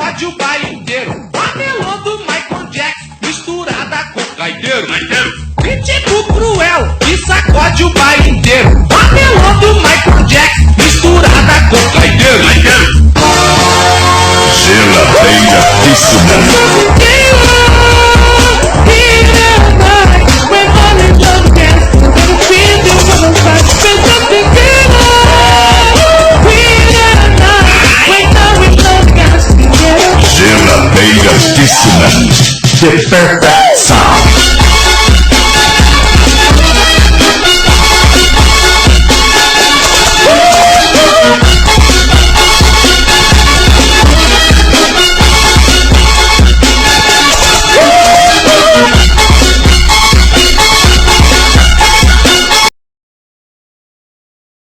sacode o baile inteiro. A melô do Michael Jackson misturada com gaiteiro. Ritmo cruel que sacode o baile inteiro. A melô do Michael Jackson misturada com gaiteiro. Geladeira de tsunami. Geladeira de tsunami.